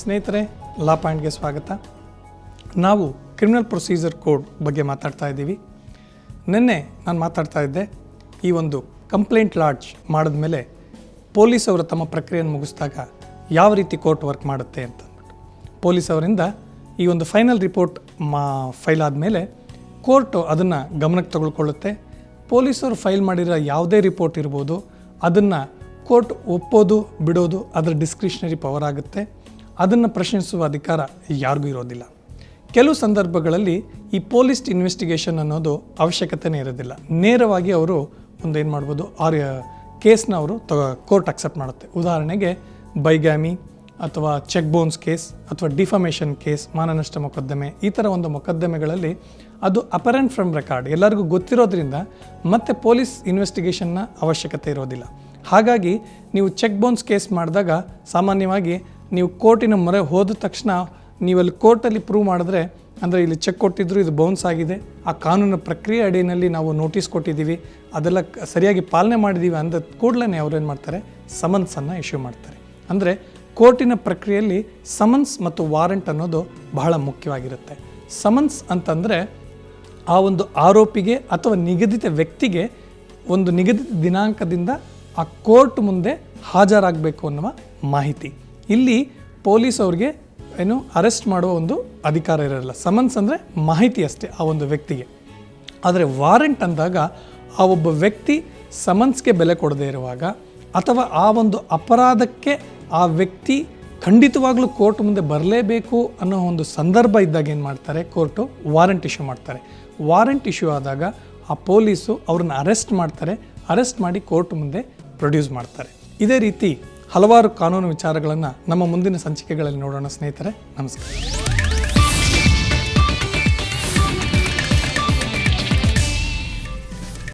ಸ್ನೇಹಿತರೆ, ಲಾ ಪಾಯಿಂಟ್ಗೆ ಸ್ವಾಗತ. ನಾವು ಕ್ರಿಮಿನಲ್ ಪ್ರೊಸೀಜರ್ ಕೋಡ್ ಬಗ್ಗೆ ಮಾತಾಡ್ತಾ ಇದ್ದೀವಿ. ನಿನ್ನೆ ನಾನು ಮಾತಾಡ್ತಾ ಇದ್ದೆ, ಈ ಒಂದು ಕಂಪ್ಲೇಂಟ್ ಲಾಡ್ಜ್ ಮಾಡಿದ್ಮೇಲೆ ಪೊಲೀಸವರು ತಮ್ಮ ಪ್ರಕ್ರಿಯೆಯನ್ನು ಮುಗಿಸಿದಾಗ ಯಾವ ರೀತಿ ಕೋರ್ಟ್ ವರ್ಕ್ ಮಾಡುತ್ತೆ ಅಂತ ಅಂದ್ಬಿಟ್ಟು. ಪೊಲೀಸವರಿಂದ ಈ ಒಂದು ಫೈನಲ್ ರಿಪೋರ್ಟ್ ಫೈಲ್ ಆದಮೇಲೆ ಕೋರ್ಟು ಅದನ್ನು ಗಮನಕ್ಕೆ ತೆಗೆದುಕೊಳ್ಳುತ್ತೆ. ಪೊಲೀಸರು ಫೈಲ್ ಮಾಡಿರೋ ಯಾವುದೇ ರಿಪೋರ್ಟ್ ಇರ್ಬೋದು, ಅದನ್ನು ಕೋರ್ಟ್ ಒಪ್ಪೋದು ಬಿಡೋದು ಅದರ ಡಿಸ್ಕ್ರಿಷನರಿ ಪವರ್ ಆಗುತ್ತೆ. ಅದನ್ನು ಪ್ರಶ್ನಿಸುವ ಅಧಿಕಾರ ಯಾರಿಗೂ ಇರೋದಿಲ್ಲ. ಕೆಲವು ಸಂದರ್ಭಗಳಲ್ಲಿ ಈ ಪೊಲೀಸ್ ಇನ್ವೆಸ್ಟಿಗೇಷನ್ ಅನ್ನೋದು ಅವಶ್ಯಕತೆನೇ ಇರೋದಿಲ್ಲ. ನೇರವಾಗಿ ಅವರು ಏನು ಮಾಡ್ಬೋದು, ಕೇಸ್ನ ಅವರು ಕೋರ್ಟ್ ಅಕ್ಸೆಪ್ಟ್ ಮಾಡುತ್ತೆ. ಉದಾಹರಣೆಗೆ ಬೈಗ್ಯಾಮಿ ಅಥವಾ ಚೆಕ್ ಬೌನ್ಸ್ ಕೇಸ್ ಅಥವಾ ಡಿಫಮೇಷನ್ ಕೇಸ್, ಮಾನನಷ್ಟ ಮೊಕದ್ದಮೆ, ಈ ಥರ ಒಂದು ಮೊಕದ್ದಮೆಗಳಲ್ಲಿ ಅದು ಅಪರೆಂಟ್ ಫ್ರಮ್ ರೆಕಾರ್ಡ್ ಎಲ್ಲರಿಗೂ ಗೊತ್ತಿರೋದ್ರಿಂದ ಮತ್ತೆ ಪೊಲೀಸ್ ಇನ್ವೆಸ್ಟಿಗೇಷನ್ನ ಅವಶ್ಯಕತೆ ಇರೋದಿಲ್ಲ. ಹಾಗಾಗಿ ನೀವು ಚೆಕ್ ಬೌನ್ಸ್ ಕೇಸ್ ಮಾಡಿದಾಗ ಸಾಮಾನ್ಯವಾಗಿ ನೀವು ಕೋರ್ಟಿನ ಮೊರೆ ಹೋದ ತಕ್ಷಣ ನೀವಲ್ಲಿ ಕೋರ್ಟಲ್ಲಿ ಪ್ರೂವ್ ಮಾಡಿದ್ರೆ, ಅಂದರೆ ಇಲ್ಲಿ ಚೆಕ್ ಕೊಟ್ಟಿದ್ರು, ಇದು ಬೌನ್ಸ್ ಆಗಿದೆ, ಆ ಕಾನೂನು ಪ್ರಕ್ರಿಯೆ ಅಡಿಯಲ್ಲಿ ನಾವು ನೋಟಿಸ್ ಕೊಟ್ಟಿದ್ದೀವಿ, ಅದೆಲ್ಲ ಸರಿಯಾಗಿ ಪಾಲನೆ ಮಾಡಿದ್ದೀವಿ ಅಂದ ಕೂಡಲೇ ಅವ್ರೇನು ಮಾಡ್ತಾರೆ, ಸಮನ್ಸನ್ನು ಇಶ್ಯೂ ಮಾಡ್ತಾರೆ. ಅಂದರೆ ಕೋರ್ಟಿನ ಪ್ರಕ್ರಿಯೆಯಲ್ಲಿ ಸಮನ್ಸ್ ಮತ್ತು ವಾರೆಂಟ್ ಅನ್ನೋದು ಬಹಳ ಮುಖ್ಯವಾಗಿರುತ್ತೆ. ಸಮನ್ಸ್ ಅಂತಂದರೆ ಆ ಒಂದು ಆರೋಪಿಗೆ ಅಥವಾ ನಿಗದಿತ ವ್ಯಕ್ತಿಗೆ ಒಂದು ನಿಗದಿತ ದಿನಾಂಕದಿಂದ ಆ ಕೋರ್ಟ್ ಮುಂದೆ ಹಾಜರಾಗಬೇಕು ಅನ್ನುವ ಮಾಹಿತಿ. ಇಲ್ಲಿ ಪೊಲೀಸ್ ಅವ್ರಿಗೆ ಅರೆಸ್ಟ್ ಮಾಡುವ ಒಂದು ಅಧಿಕಾರ ಇರೋಲ್ಲ. ಸಮನ್ಸ್ ಅಂದರೆ ಮಾಹಿತಿ ಅಷ್ಟೇ ಆ ಒಂದು ವ್ಯಕ್ತಿಗೆ. ಆದರೆ ವಾರೆಂಟ್ ಅಂದಾಗ ಆ ಒಬ್ಬ ವ್ಯಕ್ತಿ ಸಮನ್ಸ್ಗೆ ಬೆಲೆ ಕೊಡದೇ ಇರುವಾಗ ಅಥವಾ ಆ ಒಂದು ಅಪರಾಧಕ್ಕೆ ಆ ವ್ಯಕ್ತಿ ಖಂಡಿತವಾಗ್ಲೂ ಕೋರ್ಟ್ ಮುಂದೆ ಬರಲೇಬೇಕು ಅನ್ನೋ ಒಂದು ಸಂದರ್ಭ ಇದ್ದಾಗ ಏನು ಮಾಡ್ತಾರೆ, ಕೋರ್ಟು ವಾರೆಂಟ್ ಇಶ್ಯೂ ಮಾಡ್ತಾರೆ. ವಾರೆಂಟ್ ಇಶ್ಯೂ ಆದಾಗ ಆ ಪೊಲೀಸು ಅವ್ರನ್ನ ಅರೆಸ್ಟ್ ಮಾಡ್ತಾರೆ. ಅರೆಸ್ಟ್ ಮಾಡಿ ಕೋರ್ಟ್ ಮುಂದೆ ಪ್ರೊಡ್ಯೂಸ್ ಮಾಡ್ತಾರೆ. ಇದೇ ರೀತಿ ಹಲವಾರು ಕಾನೂನು ವಿಚಾರಗಳನ್ನು ನಮ್ಮ ಮುಂದಿನ ಸಂಚಿಕೆಗಳಲ್ಲಿ ನೋಡೋಣ ಸ್ನೇಹಿತರೆ. ನಮಸ್ಕಾರ.